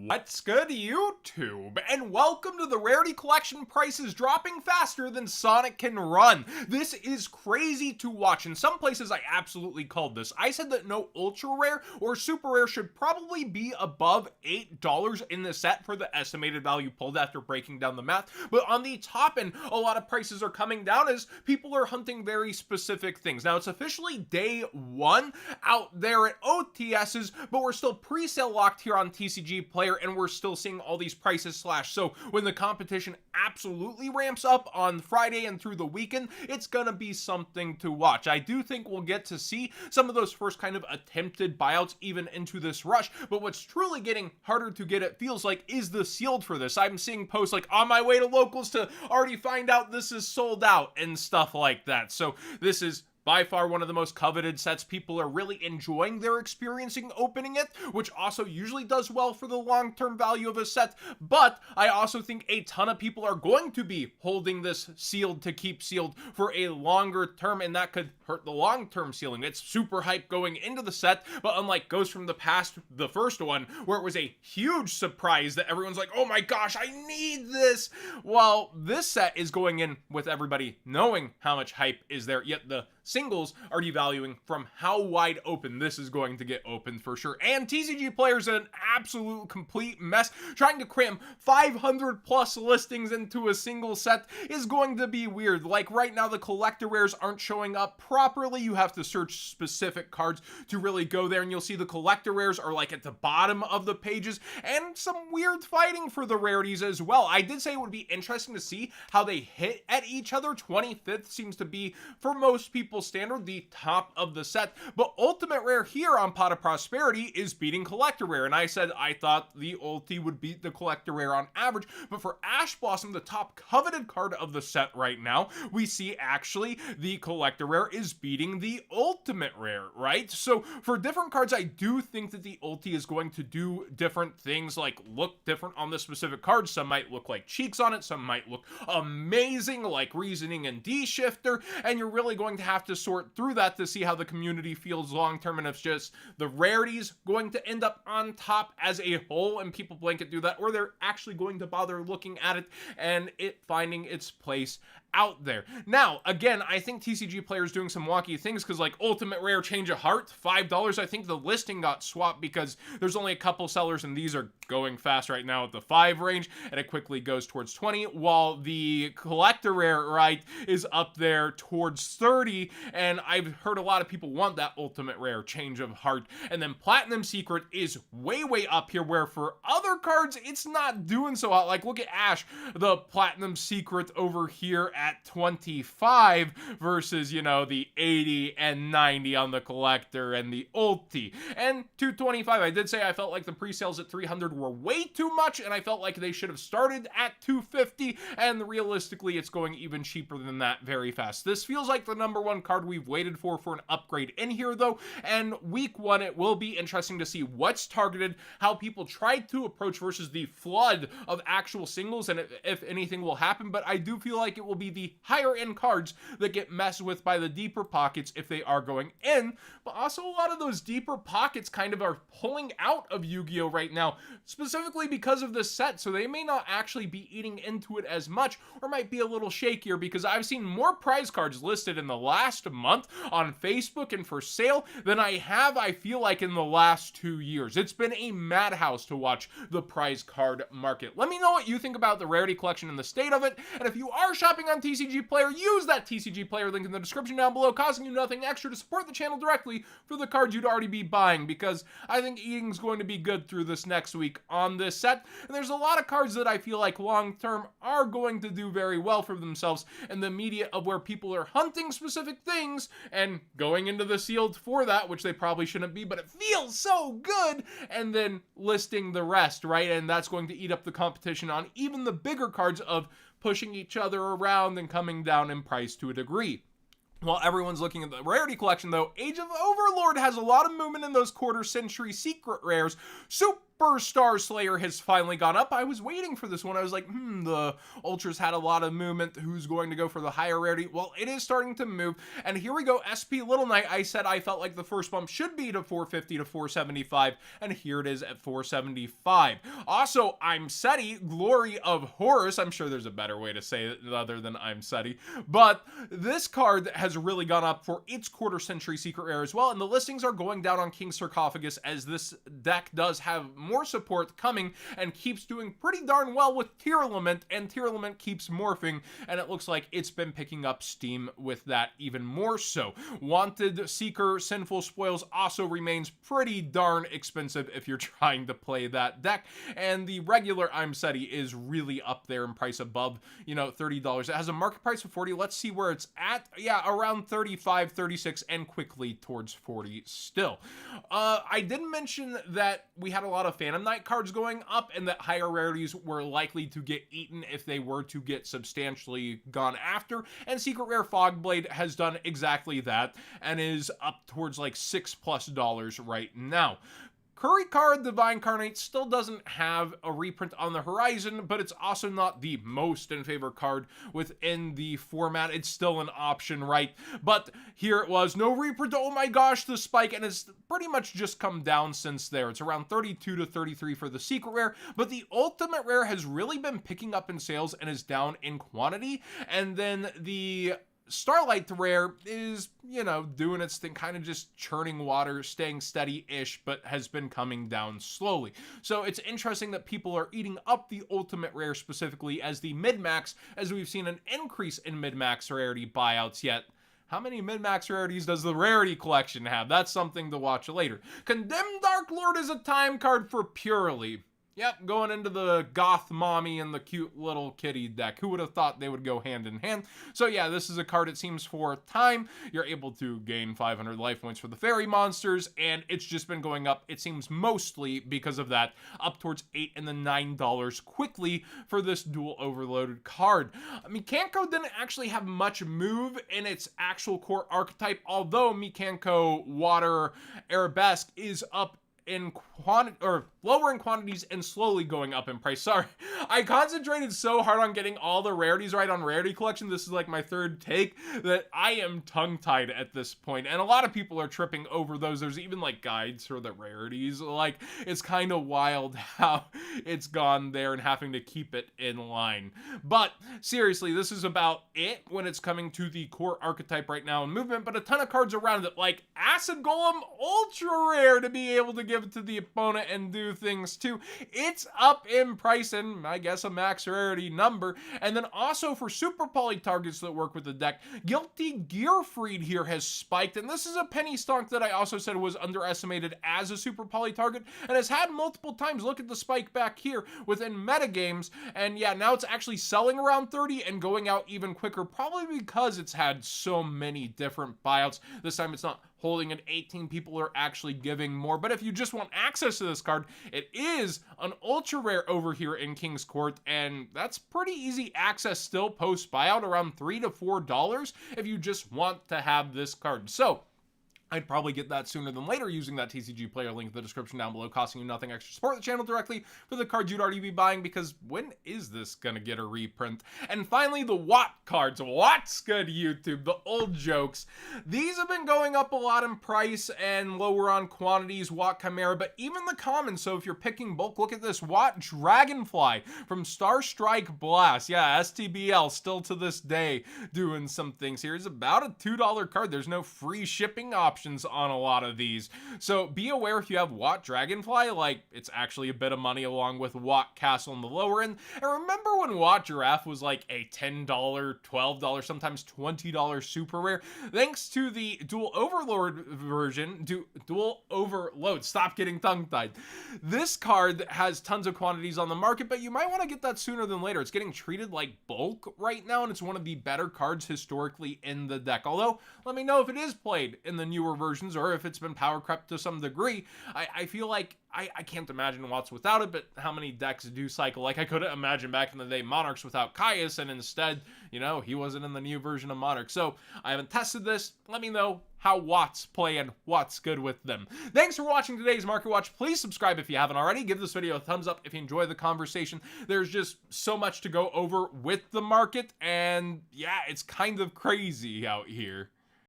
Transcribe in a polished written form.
What's good, YouTube? And welcome to the Rarity Collection prices dropping faster than Sonic can run. This is crazy to watch. In some places, I absolutely called this. I said that no ultra rare or super rare should probably be above $8 in the set for the estimated value pulled after breaking down the math. But on the top end, a lot of prices are coming down as people are hunting very specific things. Now, it's officially day one out there at OTSs, but we're still pre-sale locked here on TCG Player, and we're still seeing all these prices slash. So when the competition absolutely ramps up on Friday and through the weekend, it's gonna be something to watch. I do think we'll get to see some of those first kind of attempted buyouts even into this rush, but what's truly getting harder to get, it feels like, is the sealed for this. I'm seeing posts like, on my way to locals to already find out this is sold out and stuff like that. So this is by far one of the most coveted sets. People are really enjoying their experiencing opening it, which also usually does well for the long-term value of a set. But I also think a ton of people are going to be holding this sealed to keep sealed for a longer term, and that could hurt the long-term sealing. It's super hype going into the set, but unlike Ghost from the Past, the first one, where it was a huge surprise that everyone's like, oh my gosh, I need this. Well, this set is going in with everybody knowing how much hype is there, yet the singles are devaluing from how wide open this is going to get opened for sure. And TCG Player's an absolute complete mess. Trying to cram 500 plus listings into a single set is going to be weird. Like right now, the collector rares aren't showing up properly. You have to search specific cards to really go there, and you'll see the collector rares are like at the bottom of the pages, and some weird fighting for the rarities as well. I did say it would be interesting to see how they hit at each other. 25th seems to be, for most people, standard, the top of the set, but ultimate rare here on Pot of Prosperity is beating collector rare, and I said I thought the ulti would beat the collector rare on average, but for Ash Blossom, the top coveted card of the set right now, we see actually the collector rare is beating the ultimate rare, right? So for different cards, I do think that the ulti is going to do different things, like look different on the specific cards. Some might look like cheeks on it, some might look amazing like Reasoning and D-Shifter, and you're really going to have to sort through that to see how the community feels long term, and if just the rarities going to end up on top as a whole and people blanket do that, or they're actually going to bother looking at it and it finding its place out there. Now, again, I think TCG Player is doing some wonky things, because like ultimate rare Change of Heart, $5. I think the listing got swapped because there's only a couple sellers, and these are going fast right now at the 5 range, and it quickly goes towards 20, while the collector rare, right, is up there towards 30, and I've heard a lot of people want that ultimate rare Change of Heart. And then Platinum Secret is way up here, where for other cards it's not doing so hot. Like look at Ash, the Platinum Secret over here at 25 versus, you know, the 80 and 90 on the collector and the ulti. And 225, I did say I felt like the pre-sales at 300 were way too much, and I felt like they should have started at 250, and realistically it's going even cheaper than that very fast. This feels like the number one card we've waited for an upgrade in here though, and week one it will be interesting to see what's targeted, how people try to approach versus the flood of actual singles, and if anything will happen. But I do feel like it will be the higher end cards that get messed with by the deeper pockets if they are going in, but also a lot of those deeper pockets kind of are pulling out of Yu-Gi-Oh right now, specifically because of this set, so they may not actually be eating into it as much, or might be a little shakier, because I've seen more prize cards listed in the last month on Facebook and for sale than I have, I feel like, in the last 2 years. It's been a madhouse to watch the prize card market. Let me know what you think about the Rarity Collection and the state of it, and if you are shopping on TCG Player, use that TCG Player link in the description down below, costing you nothing extra to support the channel directly for the cards you'd already be buying, because I think eating's going to be good through this next week on this set, and there's a lot of cards that I feel like long term are going to do very well for themselves in the media of where people are hunting specific things and going into the sealed for that, which they probably shouldn't be, but it feels so good, and then listing the rest, right? And that's going to eat up the competition on even the bigger cards of pushing each other around and coming down in price to a degree. While everyone's looking at the Rarity Collection though, Age of Overlord has a lot of movement in those quarter century secret rares. Super Superstar Slayer has finally gone up. I was waiting for this one. I was like, the Ultras had a lot of movement. Who's going to go for the higher rarity? Well, it is starting to move. And here we go. SP Little Knight. I said I felt like the first bump should be to 450 to 475. And here it is at 475. Also, I'm Seti, Glory of Horus. I'm sure there's a better way to say it other than I'm Seti. But this card has really gone up for its quarter century secret rare as well. And the listings are going down on King's Sarcophagus as this deck does have more support coming and keeps doing pretty darn well with Tearlament, and Tearlament keeps morphing, and it looks like it's been picking up steam with that even more so. Wanted Seeker Sinful Spoils also remains pretty darn expensive if you're trying to play that deck, and the regular I'm Seti is really up there in price above, $30. It has a market price of 40. Let's see where it's at. Yeah, around 35, 36, and quickly towards 40 still. I did mention that we had a lot of Phantom Knight cards going up and that higher rarities were likely to get eaten if they were to get substantially gone after, and Secret Rare Fogblade has done exactly that and is up towards like $6+ right now. Curry Card Divine Carnate still doesn't have a reprint on the horizon, but it's also not the most in favor card within the format. It's still an option, right? But here it was, no reprint. Oh my gosh, the spike, and it's pretty much just come down since there. It's around 32 to 33 for the secret rare, but the ultimate rare has really been picking up in sales and is down in quantity. And then the Starlight Rare is, doing its thing, kind of just churning water, staying steady-ish, but has been coming down slowly. So it's interesting that people are eating up the Ultimate Rare specifically as the mid-max, as we've seen an increase in mid-max rarity buyouts yet. How many mid-max rarities does the Rarity Collection have? That's something to watch later. Condemned Dark Lord is a time card for Purely. Yep, going into the goth mommy and the cute little kitty deck. Who would have thought they would go hand in hand? So yeah, this is a card, it seems, for time. You're able to gain 500 life points for the fairy monsters, and it's just been going up, it seems, mostly because of that, up towards $8 and then $9 quickly for this dual overloaded card. Mikanko didn't actually have much move in its actual core archetype, although Mikanko Water Arabesque is up in quantity, or lower in quantities and slowly going up in price. Sorry, I concentrated so hard on getting all the rarities right on Rarity Collection. This is like my third take that I am tongue-tied at this point, and a lot of people are tripping over those. There's even like guides for the rarities. Like, it's kind of wild how it's gone there and having to keep it in line. But seriously, this is about it when it's coming to the core archetype right now in movement, but a ton of cards around it, like Acid Golem Ultra Rare, to be able to give it to the opponent and do things too. It's up in price and I guess a max rarity number. And then also for super poly targets that work with the deck, Guilty Gearfried here has spiked, and this is a penny stock that I also said was underestimated as a super poly target and has had multiple times. Look at the spike back here within metagames, and yeah, now it's actually selling around 30 and going out even quicker, probably because it's had so many different buyouts. This time it's not holding an 18, people are actually giving more. But if you just want access to this card, it is an ultra rare over here in King's Court, and that's pretty easy access still post buyout, around $3 to $4 if you just want to have this card. So I'd probably get that sooner than later using that TCG player link in the description down below, costing you nothing extra. Support the channel directly for the cards you'd already be buying, because when is this gonna get a reprint? And finally, the Watt cards. What's good, YouTube? The old jokes. These have been going up a lot in price and lower on quantities, Watt Chimera, but even the common. So if you're picking bulk, look at this Watt Dragonfly from Star Strike Blast. Yeah, STBL still to this day doing some things here. It's about a $2 card. There's no free shipping option on a lot of these, so be aware if you have Watt Dragonfly, like, it's actually a bit of money along with Watt Castle on the lower end. And remember when Watt Giraffe was like a $10, $12, sometimes $20 super rare? Thanks to the Dual Overlord version, Dual Overload, stop getting tongue-tied. This card has tons of quantities on the market, but you might want to get that sooner than later. It's getting treated like bulk right now, and it's one of the better cards historically in the deck. Although, let me know if it is played in the newer newer versions, or if it's been power crept to some degree. I feel like I can't imagine Watts without it, but how many decks do cycle? Like, I couldn't imagine back in the day Monarchs without Caius, and instead, you know, he wasn't in the new version of Monarch. So I haven't tested this. Let me know how Watts play and what's good with them. Thanks for watching today's Market Watch. Please subscribe if you haven't already. Give this video a thumbs up if you enjoy the conversation. There's just so much to go over with the market, and yeah, it's kind of crazy out here.